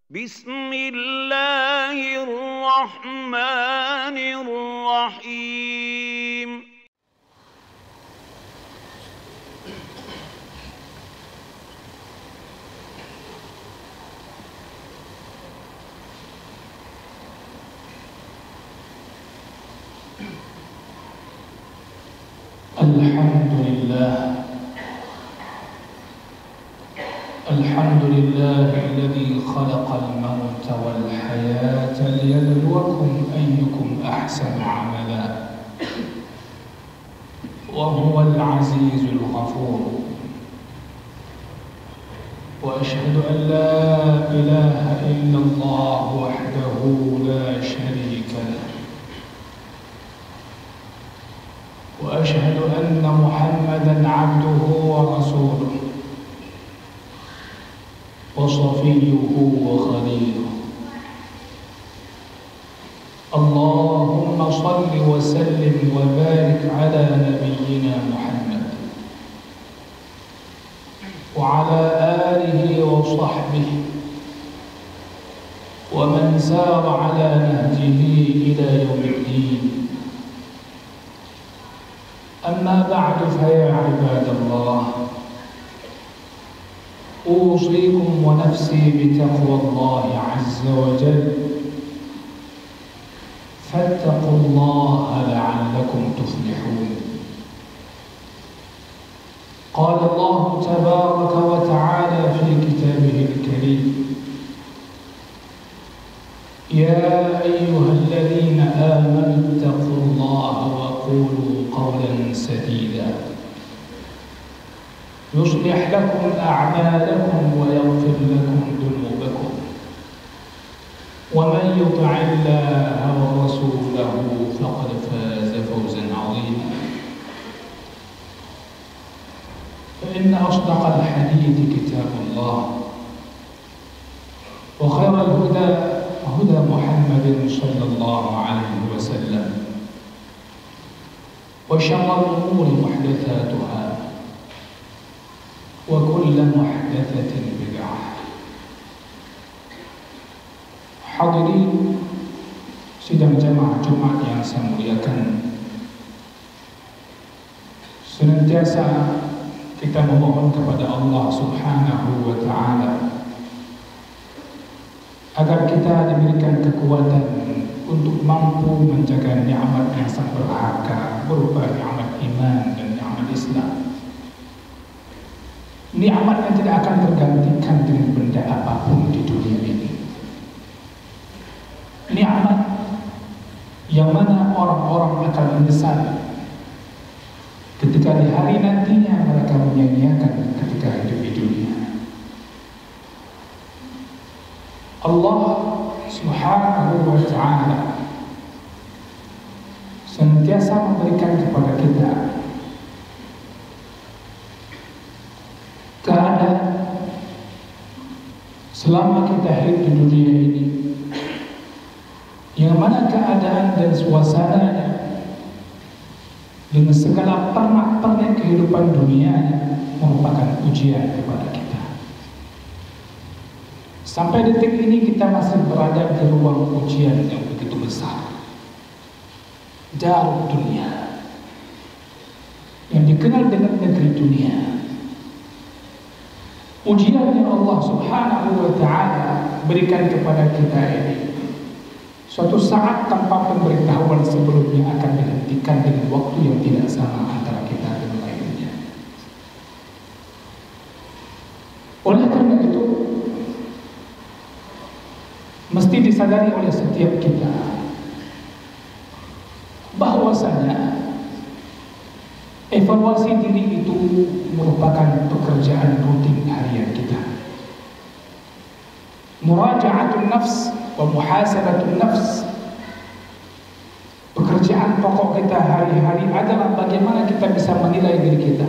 بسم الله الرحمن الرحيم الحمد لله الذي خلق الموت والحياة ليبلوكم أيكم أحسن عملا وهو العزيز الغفور. وأشهد أن لا إله إلا الله وحده لا شريك له، وأشهد أن محمدًا عبده ورسوله وصفيه وخليله. اللهم صل وسلم وبارك على نبينا محمد وعلى آله وصحبه ومن سار على نهجه إلى يوم الدين. أما بعد، فيا عباد الله، أوصيكم ونفسي بتقوى الله عز وجل، فاتقوا الله لعلكم تفلحون. قال الله تبارك وتعالى في كتابه الكريم: يا أيها الذين آمنوا اتقوا الله وقولوا قولا سديدا يصلح لكم أعمالكم ويغفر لكم ذنوبكم، ومن يطع الله ورسوله فقد فاز فوزا عظيما. فإن أصدق الحديث كتاب الله، وخير الهدى هدى محمد صلى الله عليه وسلم، وشر الأمور محدثاتها، وكل محدثة بدعة. Hadirin sidang jamaah Jumat yang saya muliakan, senantiasa kita memohon kepada Allah Subhanahu wa Ta'ala agar kita diberikan kekuatan untuk mampu menjaga nikmat yang sangat berharga berupa nikmat iman dan nikmat Islam. Nikmat yang tidak akan tergantikan dengan benda apapun di dunia ini. Nikmat yang mana orang-orang akan menyesal ketika di hari nantinya mereka menyia-nyiakan ketika hidup di dunia. Allah Subhanahu wa Ta'ala senantiasa memberikan kepada kita keadaan selama kita hidup di dunia ini, yang mana keadaan dan suasananya dengan segala pernak-pernik kehidupan dunia merupakan ujian kepada kita. Sampai detik ini kita masih berada di ruang ujian yang begitu besar, Darud Dunia, yang dikenal dengan negeri dunia. Ujian yang Allah Subhanahu wa Ta'ala berikan kepada kita ini suatu saat tanpa pemberitahuan sebelumnya akan dihentikan dengan waktu yang tidak sama antara kita dengan lainnya. Oleh karena itu, mesti disadari oleh setiap kita bahwasanya evaluasi diri itu merupakan pekerjaan rutin harian kita. Muraja'atun nafs wa muhasabatun nafs. Pekerjaan pokok kita hari-hari adalah bagaimana kita bisa menilai diri kita,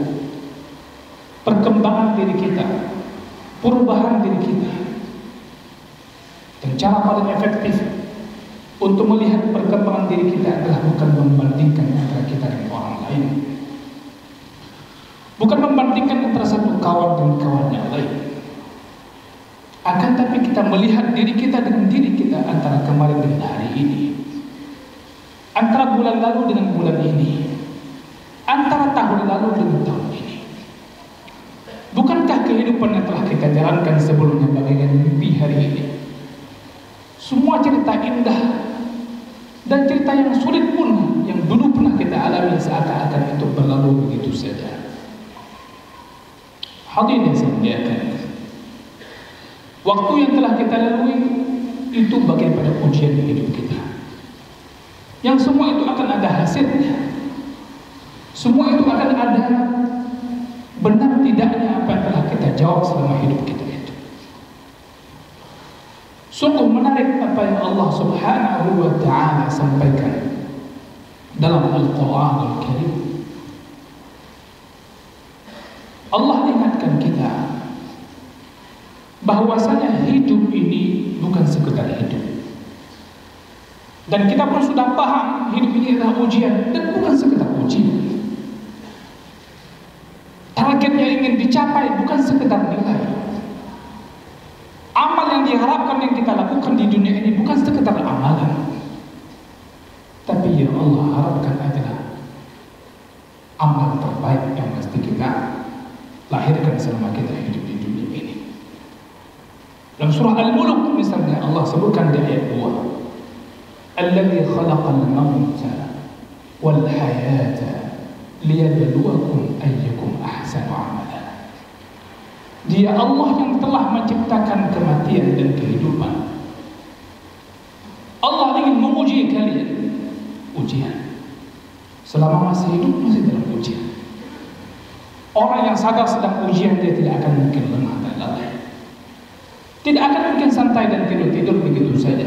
perkembangan diri kita, perubahan diri kita. Dan cara paling efektif untuk melihat perkembangan diri kita adalah bukan membandingkan antara kita dengan orang lain, bukan membandingkan antara satu kawan dengan kawan yang lain, Akan tapi kita melihat diri kita dengan diri kita, antara kemarin dengan hari ini, antara bulan lalu dengan bulan ini, antara tahun lalu dengan tahun ini. Bukankah kehidupan yang telah kita jalankan sebelumnya bagaikan mimpi hari ini? Semua cerita indah dan cerita yang sulit pun yang dulu pernah kita alami seakan-akan itu berlalu begitu saja. Hadirin yang saya muliakan, waktu yang telah kita lalui itu bagian pada ujian hidup kita, yang semua itu akan ada hasilnya. Semua itu akan ada benar tidaknya apa yang telah kita jawab selama hidup kita itu. Sungguh menarik apa yang Allah Subhanahu wa ta'ala sampaikan dalam Al-Quran Al-Karim. Allah ingatkan kita bahwasanya hidup ini bukan sekedar hidup, dan kita pun sudah paham hidup ini adalah ujian dan bukan sekedar ujian. Target yang ingin dicapai bukan sekedar nilai. Amal yang diharapkan yang kita lakukan di dunia ini bukan sekedar amalan, tapi yang Allah harapkan adalah amal terbaik yang mesti kita lahirkan selama kita hidup di dunia ini. Dalam surah Al-Mulk misalnya Allah sebutkan di ayat 2, Alladzi khalaqal mauta wal hayata liyabluwakum ayyukum ahsanu amala. Dia Allah yang telah menciptakan kematian dan kehidupan. Allah ingin menguji kalian. Ujian. Selama masih hidup masih dalam ujian. Orang yang sadar sedang ujian, dia tidak akan mungkin lemah dan lalai. Tidak akan mungkin santai dan tidur-tidur begitu saja.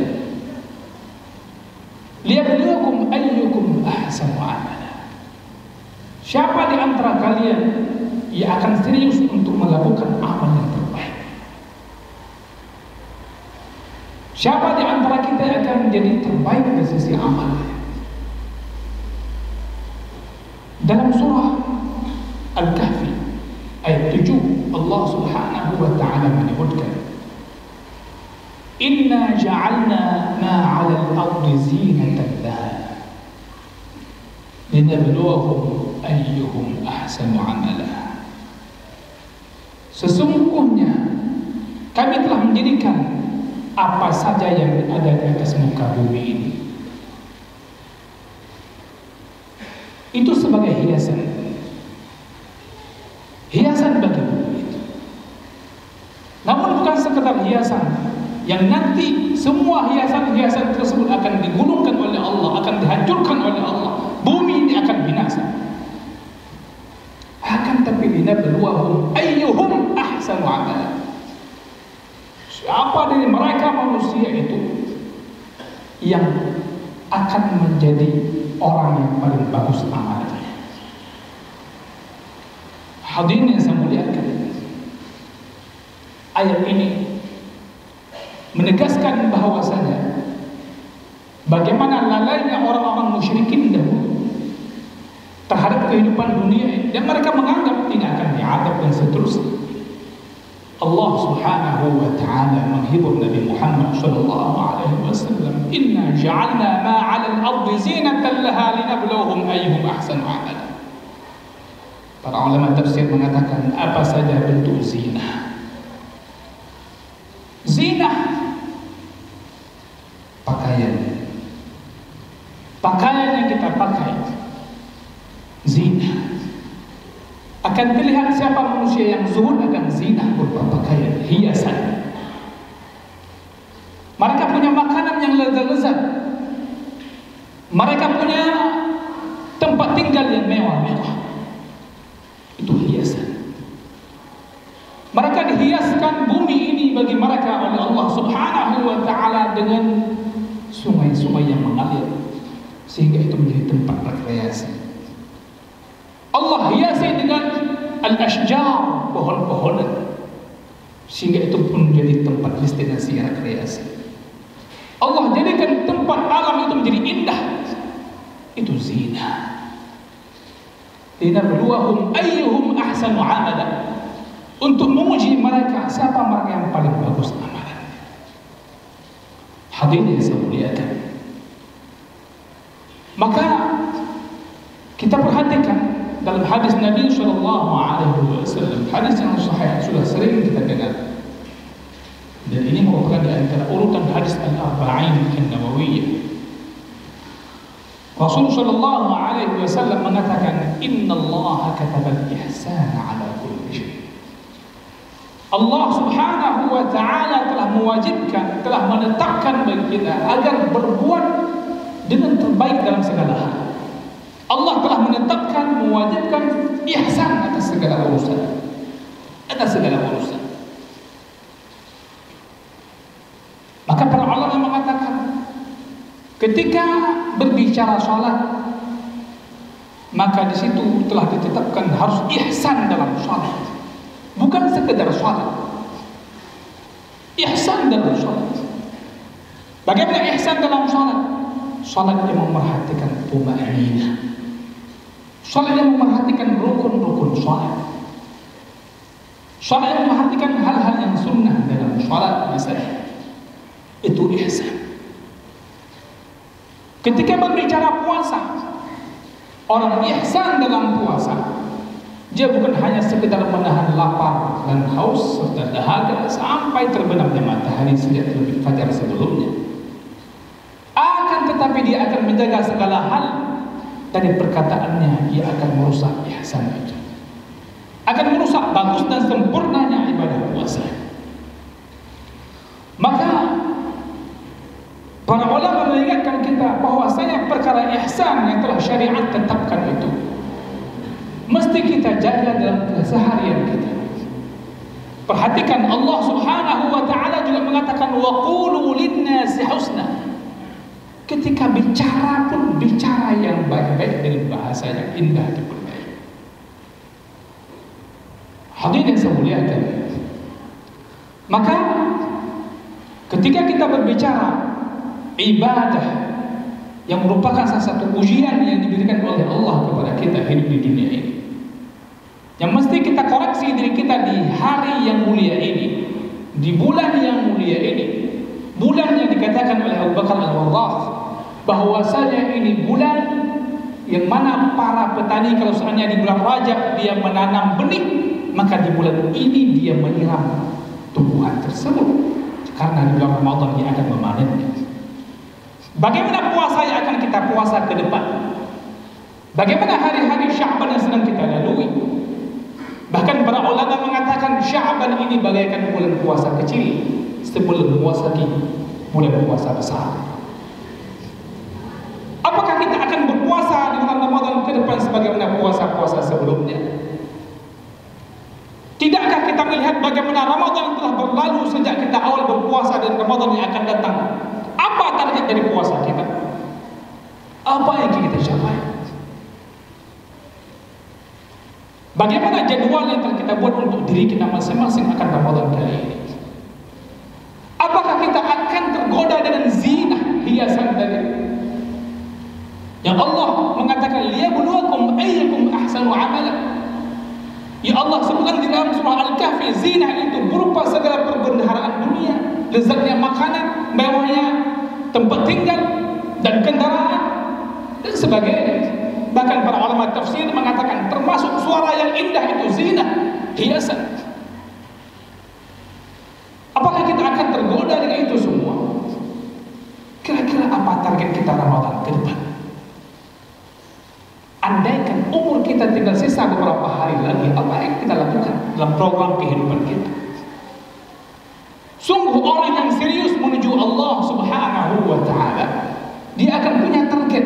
Liyabluwakum ayyukum ahsanu amala. Siapa di antara kalian yang akan serius untuk melakukan amal yang terbaik? Siapa di antara kita yang akan menjadi terbaik dari sisi amal? Dalam surah Al-Kahfi ayat 7 Allah Subhanahu wa ta'ala menyebutkan, Inna ja'alna ma 'ala al-ardi zinatan laha linabluwahum ayyuhum ahsanu amala. Sesungguhnya kami telah menjadikan apa saja yang ada di atas muka bumi ini itu sebagai hiasan, hiasan bagi bumi itu. Namun bukan sekedar hiasan yang nanti semua hiasan-hiasan tersebut akan digulungkan oleh Allah, akan dihancurkan oleh Allah. Bumi ini akan binasa. Akan tapi linabluwahum ayyuhum ahsanu amala. Siapa dari mereka manusia itu yang akan menjadi orang yang paling bagus amalnya. Hadirin yang saya muliakan, ayat ini menegaskan bahwasanya bagaimana lalainya orang-orang musyrikin dahulu terhadap kehidupan dunia ini, dan mereka menganggap tidak akan diadab dan seterusnya. Allah Subhanahu wa ta'ala menghibur Nabi Muhammad sallallahu alaihi wasallam, Inna ja'alna ma 'ala al-ardi zinatan laha linabluwahum ayyuhum ahsanu amala. Para ulama tafsir mengatakan apa saja bentuk zina. Zina pakaian yang kita pakai, zina. Akan terlihat siapa manusia yang zuhud akan zina berupa pakaian, hiasan. Mereka punya makanan yang lezat-lezat. Mereka punya tempat tinggal yang mewah-mewah. Itu hiasan. Mereka dihiaskan bumi ini bagi mereka oleh Allah Subhanahu wa ta'ala dengan sungai-sungai yang mengalir, sehingga itu menjadi tempat rekreasi. Allah hiasi dengan al-ashjar, pohon-pohonan, sehingga itu pun menjadi tempat destinasi rekreasi. Allah jadikan tempat alam itu menjadi indah. Itu zina. Linabluwahum ayyuhum ahsanu amala. Untuk menguji mereka siapa mereka yang paling bagus amal. Hadirin yang saya muliakan, maka kita perhatikan dalam hadis Nabi Shallallahu Alaihi Wasallam, hadis yang sahih sudah sering kita dengar, dan ini merupakan di antara urutan hadis Al-Arba'in An-Nawawiyah. Rasul Shallallahu Alaihi Wasallam mengatakan, Inna Allah katabal ihsan ala kulli shay. Allah Subhanahu wa Ta'ala telah mewajibkan, telah menetapkan bagi kita agar berbuat dengan terbaik dalam segala hal. Allah telah menetapkan, mewajibkan ihsan atas segala urusan, Maka para ulama mengatakan, ketika berbicara salat, maka di situ telah ditetapkan harus ihsan dalam salat, bukan sekedar salat. Ihsan dalam salat. Bagaimana ihsan dalam salat? Salat yang memerhatikan tuma'ninah, salat yang memerhatikan rukun-rukun salat, salat yang memerhatikan hal-hal yang sunnah dalam salat misalnya. Itu ihsan. Ketika berbicara puasa, orang ihsan dalam puasa, dia bukan hanya sekedar menahan lapar dan haus serta dahaga sampai terbenamnya matahari sejak terbit fajar sebelumnya. Akan tetapi dia akan menjaga segala hal dari perkataannya, dia akan merusak ihsan itu, akan merusak bagus dan sempurnanya ibadah puasa. Maka para ulama mengingatkan kita bahwasanya perkara ihsan yang telah syariat tetapkan itu mesti kita jaga dalam keseharian kita. Perhatikan, Allah Subhanahu wa Ta'ala juga mengatakan, wa qulu linnasi husna. Ketika bicara pun bicara yang baik-baik dengan bahasa yang indah dan baik. Hadirin yang saya muliakan, maka ketika kita berbicara ibadah yang merupakan salah satu ujian yang diberikan oleh Allah kepada kita hidup di dunia ini, yang mesti kita koreksi diri kita di hari yang mulia ini, di bulan yang mulia ini, bulan yang dikatakan oleh Abu Bakar Al-Warraq bahwasanya ini bulan yang mana para petani kalau seandainya di bulan Rajab dia menanam benih, maka di bulan ini dia menyiram tumbuhan tersebut, karena di bulan Ramadan dia akan memanennya. Bagaimana puasa yang akan kita puasa ke depan? Bagaimana hari-hari Sya'ban yang sedang kita lalui? Bahkan para ulama mengatakan Sya'ban ini bagaikan bulan puasa kecil sebelum memasuki bulan puasa besar. Apakah kita akan berpuasa di bulan Ramadan ke depan sebagaimana puasa-puasa sebelumnya? Tidakkah kita melihat bagaimana Ramadan telah berlalu sejak kita awal berpuasa dan Ramadan yang akan datang? Apa target dari puasa kita? Apa yang kita capai? Bagaimana jadwal yang telah kita buat untuk diri kita masing-masing akan Ramadan kali ini? Apakah kita akan tergoda dengan zina, hiasan tadi? Yang Allah mengatakan liyabluwakum ayyukum ahsanu amala. Ya Allah sebutkan di dalam surah Al-Kahfi, zina itu berupa segala perbendaharaan dunia, lezatnya makanan, mewahnya tempat tinggal dan kendaraan dan sebagainya. Bahkan para ulama tafsir mengatakan termasuk suara yang indah itu zina, hiasan. Apakah kita akan tergoda dengan itu semua? Kira-kira apa target kita Ramadan ke depan? Andaikan umur kita tinggal sisa beberapa hari lagi, apa yang kita lakukan dalam program kehidupan kita? Sungguh orang yang serius menuju Allah Subhanahu wa Ta'ala, dia akan punya target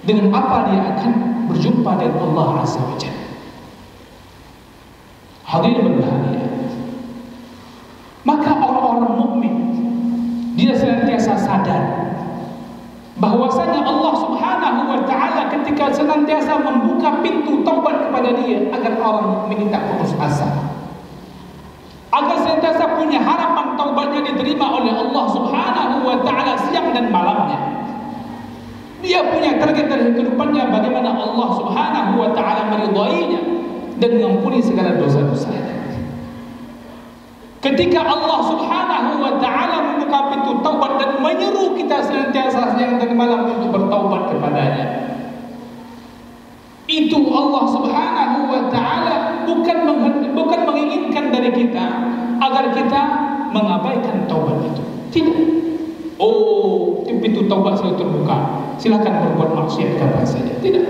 dengan apa dia akan berjumpa dengan Allah Azza wa Jalla. Hadirin berbahagia, maka orang-orang mukmin dia senantiasa sadar bahwasanya Allah Subhanahu wa Ta'ala ketika senantiasa membuka pintu taubat kepada dia agar orang mukmin tak putus asa, agar senantiasa punya harapan taubatnya diterima oleh Allah Subhanahu wa Ta'ala siang dan malamnya. Dia punya target dari kehidupannya bagaimana Allah Subhanahu wa Ta'ala meridainya dan mengampuni segala dosa-dosanya. Ketika Allah Subhanahu wa Ta'ala membuka pintu taubat dan senantiasa siang dan malam untuk bertaubat kepadanya. Itu Allah Subhanahu wa Ta'ala bukan menginginkan dari kita agar kita mengabaikan taubat itu. Tidak. Oh, pintu taubat sudah terbuka, silakan berbuat maksiat kapan saja. Tidak.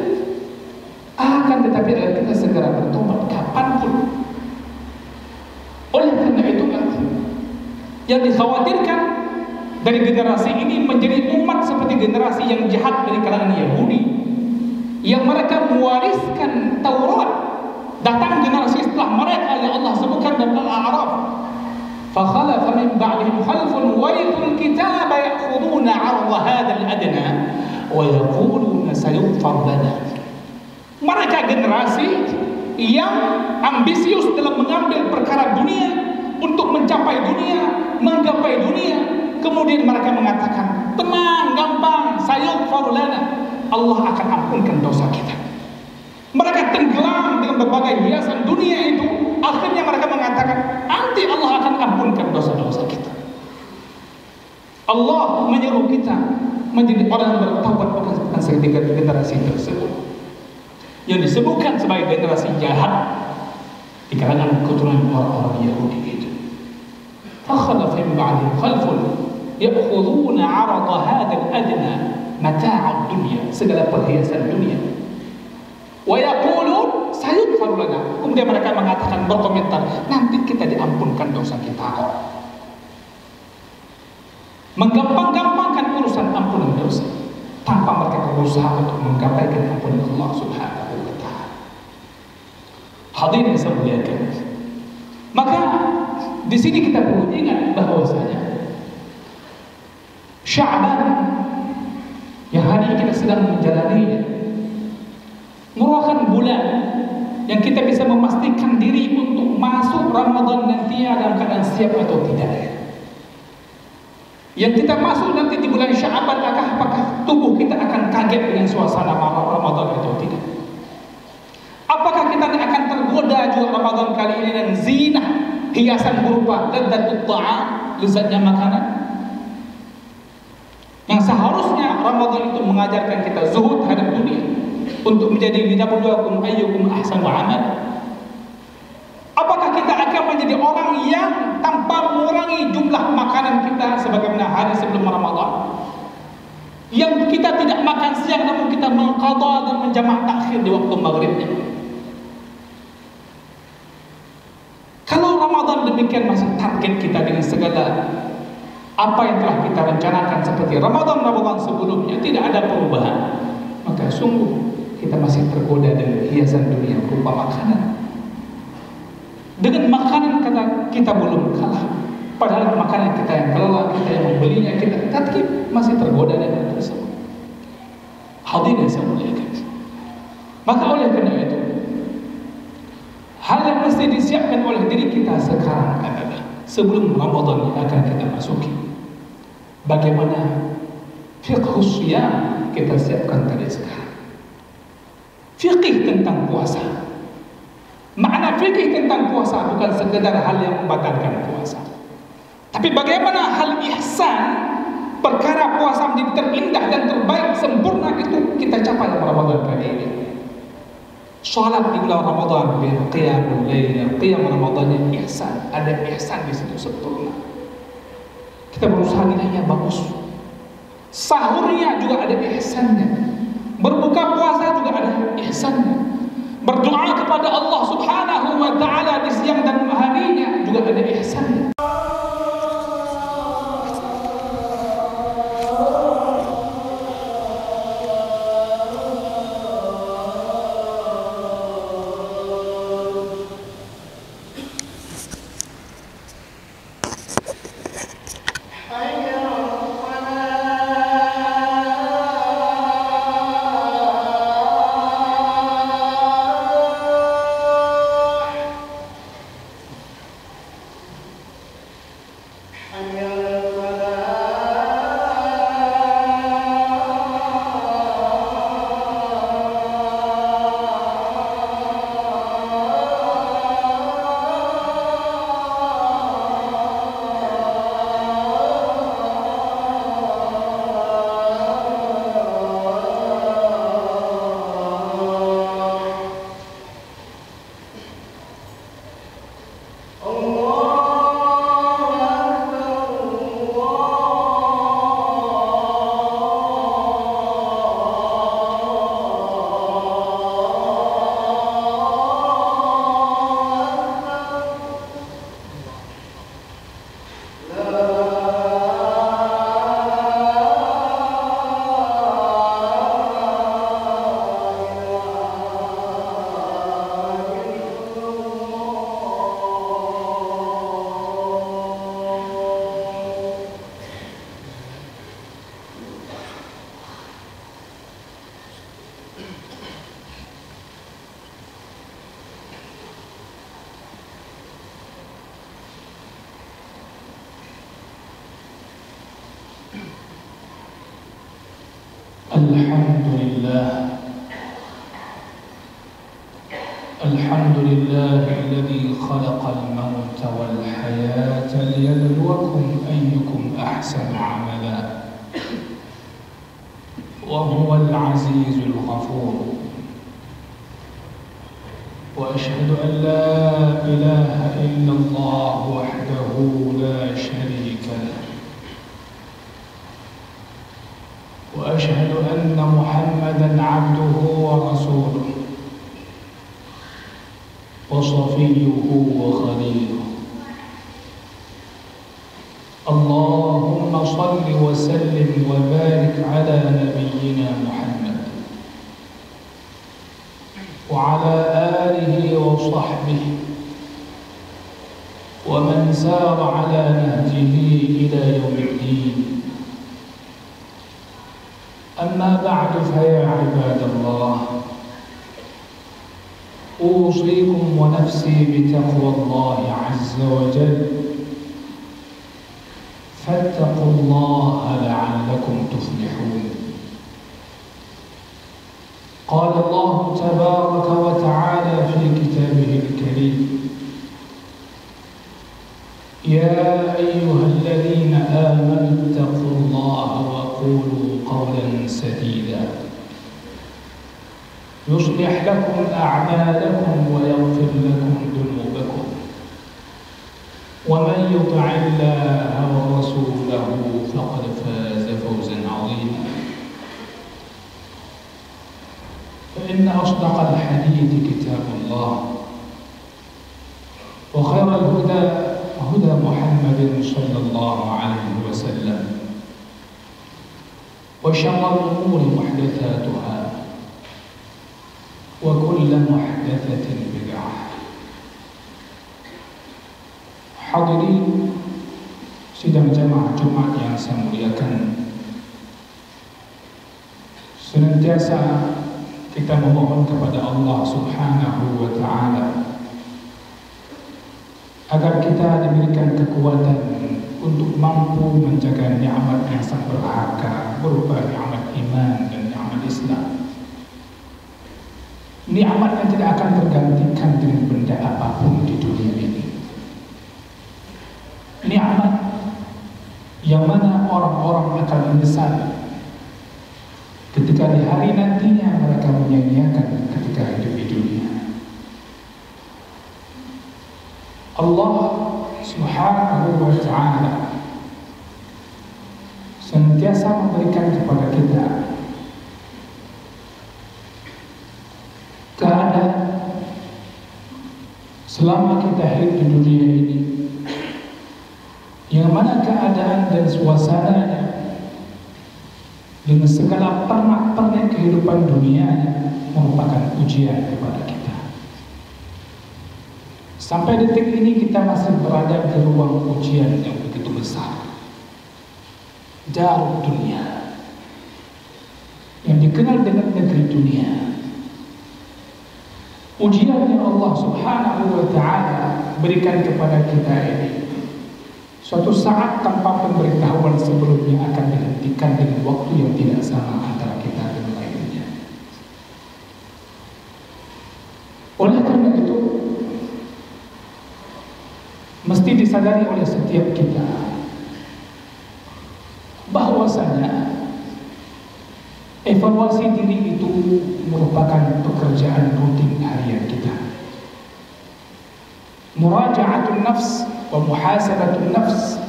Akan tetapi agar kita segera bertobat kapanpun. Oleh karena itulah yang dikhawatirkan dari generasi ini menjadi umat seperti generasi yang jahat dari kalangan Yahudi, yang mereka mewariskan Taurat. Datang generasi setelah mereka yang Allah sebutkan dalam Al-A'raf, فَخَلَفَ مِنْ بَعْدِهِمْ خَلْفٌ وَرِثُوا الْكِتَابَ يَأْخُذُونَ عَرْضَ هَذَا الْأَدْنَى وَيَقُولُونَ سَيُغْفَرْ لَنَا. Mereka generasi yang ambisius dalam mengambil perkara dunia, untuk mencapai dunia, menggapai dunia. Kemudian mereka mengatakan, tenang, gampang, sayughfar lana, Allah akan ampunkan dosa kita. Mereka tenggelam dengan berbagai hiasan dunia itu. Akhirnya mereka mengatakan, nanti Allah akan ampunkan dosa-dosa kita. Allah menyuruh kita menjadi orang yang bertaubat, bukan seketika generasi tersebut yang disebutkan sebagai generasi jahat di kalangan keturunan orang-orang Yahudi itu. فَخَلَفَ مِنْ بَعْدِهِمْ خَلْفٌ يَأْخُذُونَ عَرَضَ هَذَا الْأَدْنَى مَتَاعَ الدُّنْيَا, segala perhiasan dunia. وَيَقُولُونَ سَيُغْفَرْ لَنَا, kemudian mereka mengatakan, berkomentar, nanti kita diampunkan dosa kita. Menggampang-gampangkan urusan ampunan dosa tanpa mereka berusaha untuk menggapaikan ampunan Allah Subhanahu wa Ta'ala. Hadirin saya muliakan. Maka di sini kita perlu ingat bahwasanya Sya'ban yang hari ini kita sedang menjalaninya merupakan bulan yang kita bisa memastikan diri untuk masuk Ramadan nanti dalam keadaan siap atau tidak. Yang kita masuk nanti di bulan Sya'ban, apakah tubuh kita akan kaget dengan suasana Ramadan atau tidak? Apakah kita akan tergoda juga Ramadan kali ini dengan zina, hiasan berupa ladzatul ta'am, lezatnya makanan? Yang seharusnya Ramadan itu mengajarkan kita zuhud terhadap dunia, untuk menjadi linabluwakum ayyukum ahsanu amala. Apakah kita akan menjadi orang yang tanpa mengurangi jumlah makanan kita sebagaimana hari sebelum Ramadan, yang kita tidak makan siang namun kita mengqadha dan menjamak takhir di waktu maghribnya? Kalau Ramadan demikian masih target kita dengan segala apa yang telah kita rencanakan seperti Ramadan sebelumnya, tidak ada perubahan, maka sungguh kita masih tergoda dengan hiasan dunia berupa makanan. Dengan makanan kita belum kalah, padahal makanan kita yang kelola, kita yang membelinya, kita tetap masih tergoda dengan tersebut. Hadirin yang saya muliakan. Maka oleh karena itu, hal yang mesti disiapkan oleh diri kita sekarang adalah sebelum Ramadan yang akan kita masuki, bagaimana fiqhus siyam kita siapkan dari sekarang. Fikih tentang puasa. Makna fikih tentang puasa bukan sekedar hal yang membatalkan puasa, tapi bagaimana hal ihsan, perkara puasa menjadi terindah dan terbaik, sempurna, itu kita capai dalam Ramadan kali ini. Salat di bulan Ramadan, qiyamul lail, qiyam Ramadan yang ihsan, ada ihsan di situ sempurna. Kita berusaha nilainya bagus. Sahurnya juga ada ihsannya. Berbuka puasa juga ada ihsannya. Berdoa kepada Allah Subhanahu wa Ta'ala di siang dan harinya juga ada ihsannya. الحمد لله الذي خلق الموت والحياة ليبلوكم أيكم أحسن عملا وهو العزيز الغفور وأشهد أن لا إله إلا الله وحده لا شريك له وأشهد أن محمدا عبده ورسوله وصفيه وخليله اللهم صل وسلم وبارك على نبينا محمد وعلى آله وصحبه ومن سار على نهجه إلى يوم الدين أما بعد فيا عباد الله أوصيكم ونفسي بتقوى الله عز وجل فاتقوا الله لعلكم تفلحون قال الله تبارك وتعالى في كتابه الكريم يا أيها الذين آمنوا اتقوا الله وقولوا قولا سديدا يصلح لكم أعمالكم ويغفر لكم ذنوبكم ومن يطع الله ورسوله فقد فاز فوزا عظيما فإن أصدق الحديث كتاب الله وخير الهدى هدى محمد صلى الله عليه وسلم وشر الأمور محدثاتها وكل محدثة بدعة. Hadirin sidang jamaah Jumat yang saya muliakan, senantiasa kita memohon kepada Allah Subhanahu wa Ta'ala agar kita diberikan kekuatan untuk mampu menjaga nikmat yang sangat berharga berupa nikmat iman dan nikmat Islam. Nikmat yang tidak akan tergantikan dengan benda apapun di dunia ini. Nikmat yang mana orang-orang akan menyesal ketika di hari nantinya mereka menyia-nyiakan ketika hidup di dunia. Allah Subhanahu wa Ta'ala senantiasa memberikan kepada kita keadaan selama kita hidup di dunia ini, yang mana keadaan dan suasananya dengan segala pernak-pernik kehidupan dunia merupakan ujian kepada kita. Sampai detik ini kita masih berada di ruang ujian yang begitu besar, Darul Dunia, yang dikenal dengan negeri dunia. Ujian yang Allah Subhanahu wa Ta'ala berikan kepada kita ini suatu saat tanpa pemberitahuan sebelumnya akan dihentikan dengan waktu yang tidak sama antara kita dengan lainnya. Oleh karena itu, mesti disadari oleh setiap kita bahwasanya evaluasi diri itu merupakan pekerjaan rutin harian kita. Muraja'atun nafs wa muhasabatun nafs.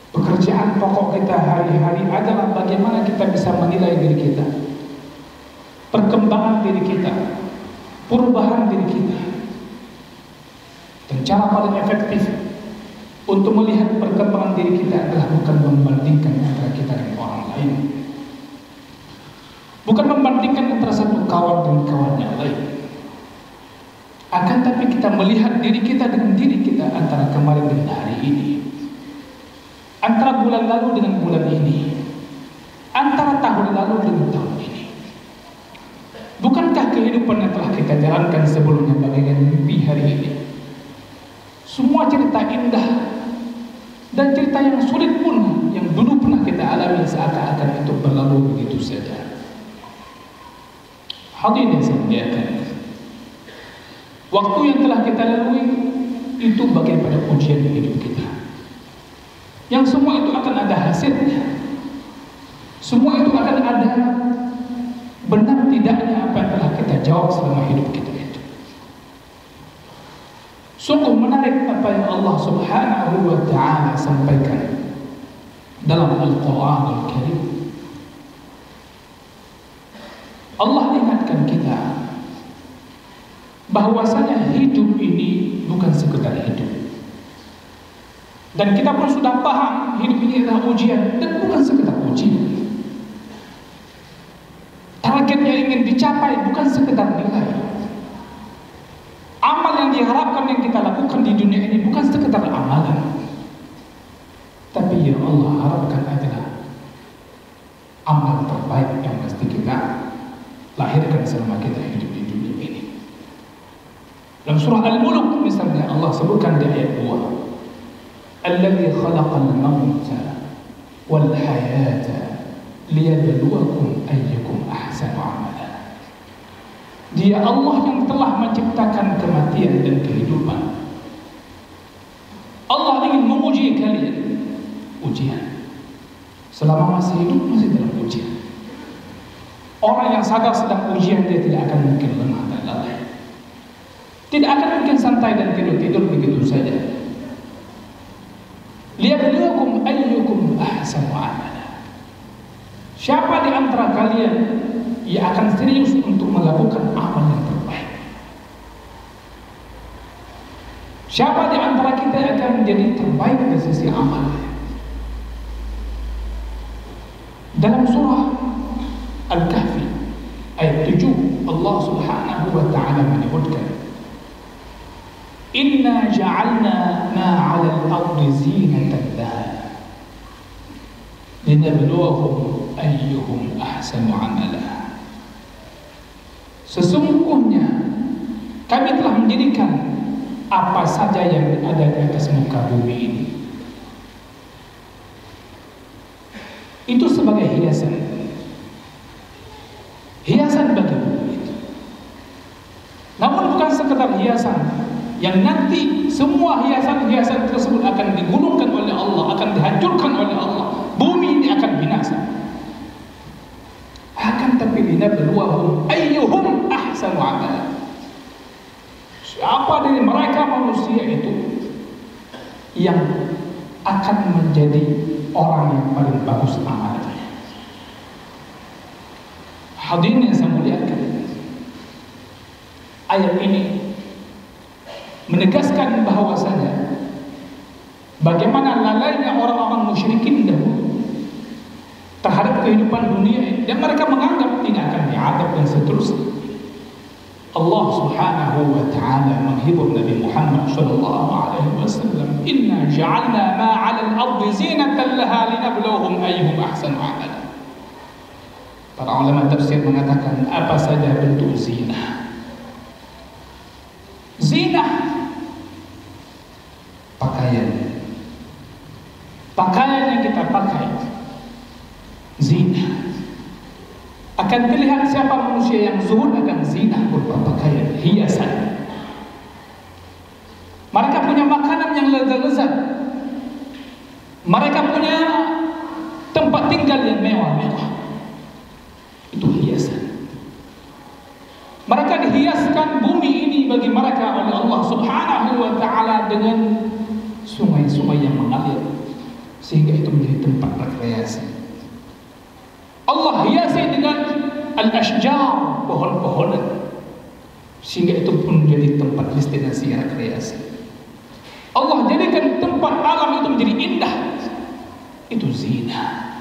Pekerjaan pokok kita hari-hari adalah bagaimana kita bisa menilai diri kita, perkembangan diri kita, perubahan diri kita. Dan cara paling efektif untuk melihat perkembangan diri kita adalah bukan membandingkan antara kita dengan orang lain, bukan membandingkan antara satu kawan dengan kawan yang lain, akan tapi kita melihat diri kita dengan diri kita antara kemarin dengan hari ini, antara bulan lalu dengan bulan ini, antara tahun lalu dengan tahun ini. Bukankah kehidupan yang telah kita jalankan sebelumnya bagaikan mimpi hari ini? Semua cerita indah dan cerita yang sulit pun yang dulu pernah kita alami seakan-akan itu berlalu Hadirin yang saya muliakan, waktu yang telah kita lalui itu bagian pada ujian hidup kita, yang semua itu akan ada hasilnya. Semua itu akan ada benar tidaknya apa yang telah kita jawab selama hidup kita itu. Sungguh menarik apa yang Allah Subhanahu wa ta'ala sampaikan dalam Al-Quran Al-Karim. Allah ingatkan kita bahwasanya hidup ini bukan sekedar hidup, dan kita pun sudah paham hidup ini adalah ujian dan bukan sekedar ujian. Target yang ingin dicapai bukan sekedar nilai. Amal yang diharapkan yang kita lakukan di dunia ini bukan sekedar amalan, tapi yang Allah harapkan adalah amal terbaik yang mesti kita lahirkan selama kita hidup di dunia ini. Dalam surah Al-Mulk misalnya Allah sebutkan di ayat 2, Alladzi khalaqal mauta wal hayata liyabluwakum ayyukum ahsanu amala. Dia Allah yang telah menciptakan kematian dan kehidupan. Allah ingin menguji kalian. Ujian. Selama masih hidup masih dalam ujian. Orang yang sadar sedang ujian, dia tidak akan mungkin lemah dan lalai. Tidak akan mungkin santai dan tidur-tidur begitu saja. Liyabluwakum ayyukum ahsanu amala. Siapa di antara kalian yang akan serius untuk melakukan amal yang terbaik? Siapa di antara kita yang akan menjadi terbaik dari sisi amal? Dalam surah Al-Kahfi ayat 7 Allah Subhanahu wa ta'ala menyebutkan, Inna ja'alna ma 'ala al-ardi zinatan laha linabluwahum ayyuhum ahsanu amala. Sesungguhnya kami telah menjadikan apa saja yang ada di atas muka bumi ini itu sebagai hiasan bagi bumi itu. Namun bukan sekedar hiasan yang nanti semua hiasan-hiasan tersebut akan digulungkan oleh Allah, akan dihancurkan oleh Allah. Bumi ini akan binasa. Akan tapi linabluwahum ayyuhum ahsanu amala. Siapa dari mereka manusia itu yang akan menjadi orang yang paling bagus amalnya. Hadirin yang saya muliakan, ayat ini menegaskan bahwasanya bagaimana lalainya orang-orang musyrikin dahulu terhadap kehidupan dunia ini, dan mereka menganggap tidak akan diadab dan seterusnya. Allah Subhanahu wa ta'ala menghibur Nabi Muhammad sallallahu alaihi wasallam, Inna ja'alna ma 'ala al-ardi zinatan laha linabluwahum ayyuhum ahsanu amala. Para ulama tafsir mengatakan apa saja bentuk zina. Zina pakaian yang kita pakai, zina. Akan terlihat siapa manusia yang zuhud akan zina berupa pakaian, hiasan. Mereka punya makanan yang lezat-lezat. Mereka punya tempat tinggal yang mewah-mewah. Itu hiasan. Mereka dihiaskan bumi ini bagi mereka oleh Allah Subhanahu wa ta'ala dengan sungai-sungai yang mengalir, sehingga itu menjadi tempat rekreasi. Allah hiasi dengan al-ashjar, pohon-pohonan, sehingga itu pun menjadi tempat destinasi rekreasi. Allah jadikan tempat alam itu menjadi indah. Itu zina.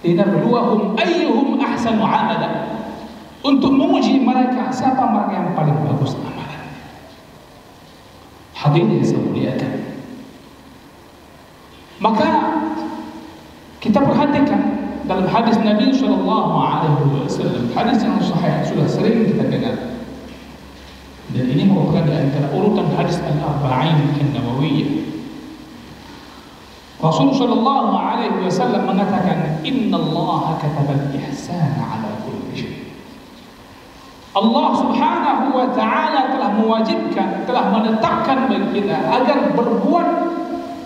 Linabluwahum ayyuhum ahsanu amala. Untuk menguji mereka siapa mereka yang paling bagus amalan. Hadirin yang saya muliakan, maka kita perhatikan dalam hadis Nabi sallallahu alaihi wasallam, hadis yang sahih sudah sering kita dengar, dan ini merupakan di antara urutan hadis al-arba'in an-nawawiyah. Rasul sallallahu alaihi wasallam mengatakan, Inna Allah kataba al-ihsana ala kulli shay. Allah Subhanahu wa ta'ala telah mewajibkan, telah menetapkan bagi kita agar berbuat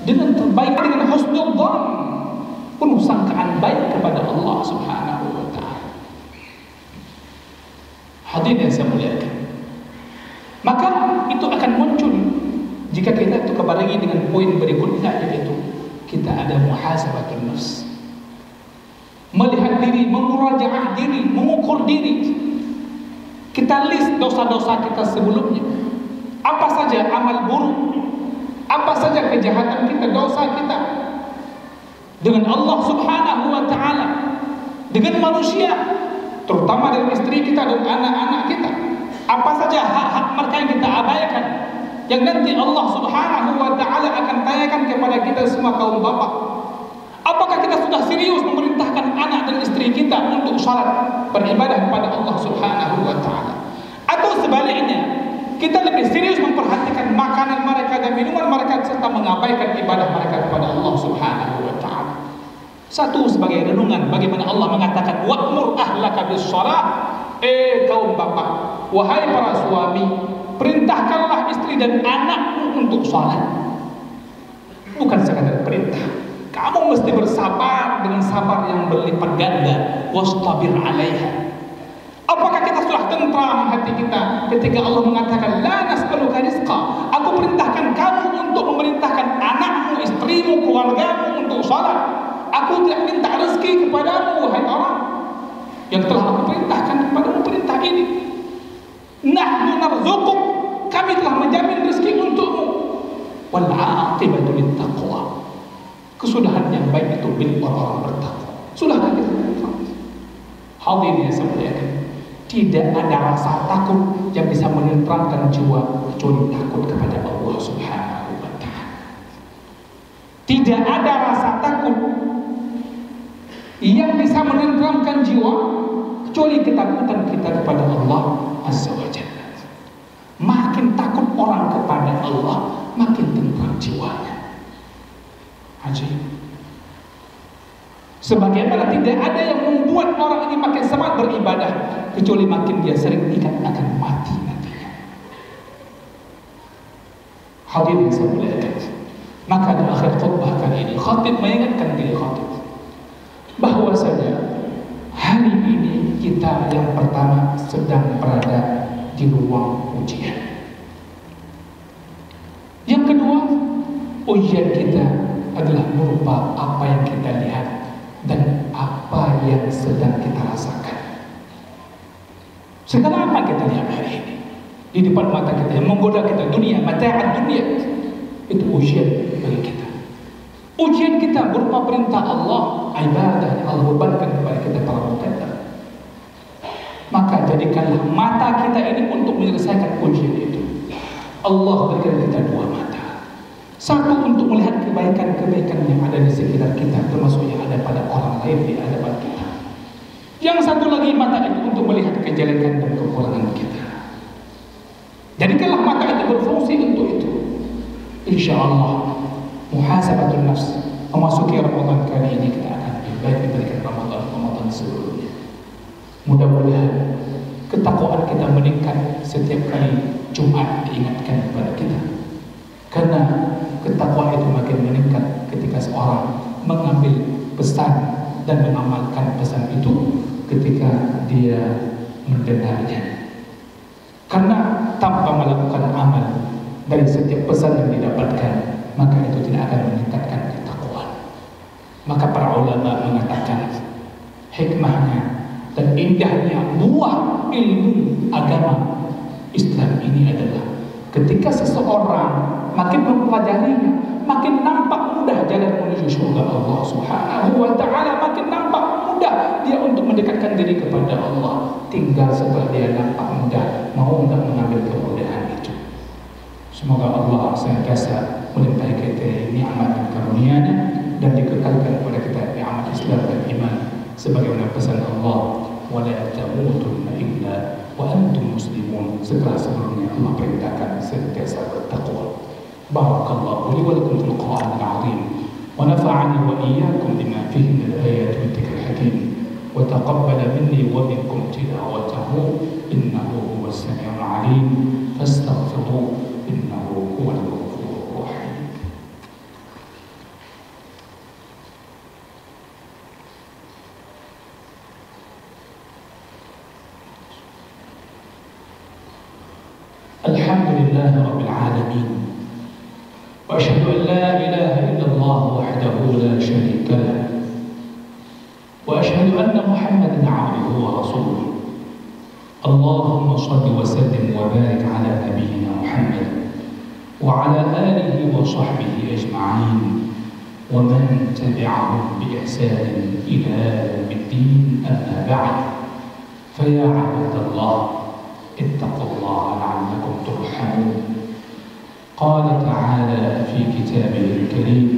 dengan terbaik, dengan husnul dzan, penuh sangkaan baik kepada Allah Subhanahu wa ta'ala. Hadirin yang saya muliakan, maka itu akan muncul jika kita itu kebarengi dengan poin berikutnya, yaitu kita ada muhasabatun nafs, melihat diri, memurajaah diri, mengukur diri. Kita list dosa-dosa kita sebelumnya, apa saja amal buruk, apa saja kejahatan kita, dosa kita dengan Allah Subhanahu wa ta'ala, dengan manusia, terutama dengan istri kita dan anak-anak kita. Apa saja hak-hak mereka yang kita abaikan, yang nanti Allah Subhanahu wa ta'ala akan tanyakan kepada kita semua kaum bapak. Apakah kita sudah serius memerintahkan anak dan istri kita untuk salat, beribadah kepada Allah Subhanahu wa ta'ala? Atau sebaliknya, kita lebih serius memperhatikan makanan mereka dan minuman mereka serta mengabaikan ibadah mereka kepada Allah Subhanahu wa ta'ala? Satu, sebagai renungan bagaimana Allah mengatakan wa'mur ahlaka bis-shalah. Kaum bapak, wahai para suami, perintahkanlah istri dan anakmu untuk salat. Bukan sekadar perintah, kamu mesti bersabar dengan sabar yang berlipat ganda. Wastabir 'alaiha. Apakah kita sudah tentram hati kita ketika Allah mengatakan la nas'aluka rizqa? Aku perintahkan kamu untuk memerintahkan anakmu, istrimu, keluargamu untuk salat. Aku tidak minta rezeki kepadamu, wahai orang yang telah aku perintahkan kepadamu perintah ini. Nahnu narzuquk, kami telah menjamin rezeki untukmu. Wal 'aqibatu littaqwa. Kesudahan yang baik itu milik orang-orang bertakwa. Sudahkah kita bertakwa? Hadirin yang saya muliakan, tidak ada rasa takut yang bisa menenteramkan jiwa kecuali takut kepada Allah Subhanahu wa ta'ala. Tidak ada rasa takut yang bisa menenteramkan jiwa kecuali ketakutan kita kepada Allah Azza wa Jalla. Makin takut orang kepada Allah, makin tentram jiwanya. Ajib. Sebagaimana tidak ada yang membuat orang ini makin semangat beribadah kecuali makin dia sering ingat akan mati nantinya. Hadirin saya muliakan, maka di akhir khutbah kali ini khatib mengingatkan diri khatib bahwasanya hari ini kita yang pertama sedang berada di ruang ujian. Yang kedua, ujian kita adalah berupa apa yang kita lihat dan apa yang sedang kita rasakan. Segala apa kita lihat hari ini di depan mata kita yang menggoda kita, dunia, mata'ad dunia, itu ujian bagi kita. Ujian kita berupa perintah Allah, ibadah yang Allah bebankan kepada kita para mukallaf. Maka jadikanlah mata kita ini untuk menyelesaikan ujian itu. Allah berikan kita dua mata. Satu, untuk melihat kebaikan-kebaikan yang ada di sekitar kita, termasuk yang ada pada orang lain di hadapan kita. Yang satu lagi mata itu untuk melihat kejelekan dan kekurangan kita. Jadikanlah mata itu berfungsi untuk itu. Insya Allah muhasabatun nafs, memasuki Ramadan kali ini kita akan lebih baik dibandingkan Ramadan sebelumnya. Mudah-mudahan ketakwaan kita meningkat setiap kali Jumat diingatkan kepada kita. Karena ketakwaan itu makin meningkat ketika seorang mengambil pesan dan mengamalkan pesan itu ketika dia mendengarnya. Karena tanpa melakukan amal dari setiap pesan yang didapatkan, maka itu tidak akan meningkatkan ketakwaan. Maka para ulama mengatakan hikmahnya dan indahnya buah ilmu agama Islam ini adalah ketika seseorang makin mempelajarinya, makin nampak mudah jalan menuju surga Allah Subhanahu wa ta'ala, makin nampak mudah dia untuk mendekatkan diri kepada Allah. Tinggal setelah dia nampak mudah, mau tidak mengambil kemudahan itu. Semoga Allah senantiasa melimpahi kita nikmat dan karunia-Nya dan dikekalkan kepada kita nikmat Islam dan iman sebagaimana pesan Allah, wala tamutunna illa wa antum muslimun. Setelah sebelumnya Allah perintahkan senantiasa bertakwa. Barakallahu li wa lakum fil Qur'anil 'azim wa nafa'ani wa iyyakum bima fihi min al-ayati wa dhikril hakim. وتقبل مني ومنكم تلاوته إنه هو السميع العليم فاستغفروه إنه هو الغفور الرحيم. الحمد لله رب العالمين، وأشهد أن لا إله إلا الله وحده لا شريك له، وأشهد أن محمدًا عبده ورسوله. اللهم صل وسلم وبارك على نبينا محمد وعلى آله وصحبه أجمعين ومن تبعهم بإحسان إلى يوم الدين. أما بعد، فيا عباد الله اتقوا الله لعلكم ترحمون. قال تعالى في كتابه الكريم: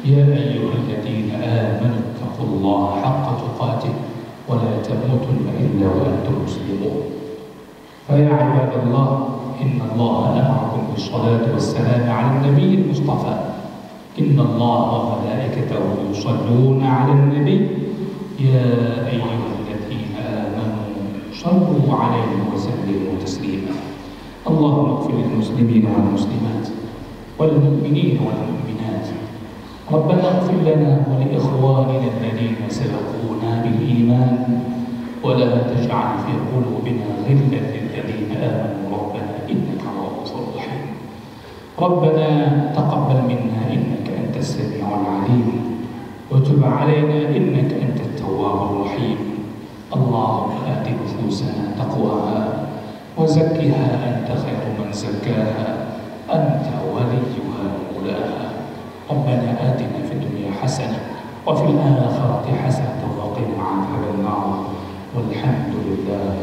يا أيها الذين آمنوا اتقوا الله حق تقاته ولا تموتن إلا وأنتم مسلمون. فيا عباد الله، إن الله أمركم بالصلاة والسلام على النبي المصطفى. إن الله وملائكته يصلون على النبي يا أيها الذين آمنوا صلوا عليه وسلموا تسليما. اللهم اغفر للمسلمين والمسلمات والمؤمنين والمؤمنات. ربنا اغفر لنا ولإخواننا الذين سبقونا بالإيمان ولا تجعل في قلوبنا غلا للذين آمنوا ربنا إنك رؤوف رحيم. ربنا تقبل منا إنك أنت السميع العليم وتب علينا إنك أنت التواب الرحيم. اللهم آت نفوسنا تقواها وزكها أنت خير من زكاها أنت وليها مولاها. ربنا آتنا في الدنيا حسنة وفي الآخرة حسنة وقنا عذاب النار والحمد لله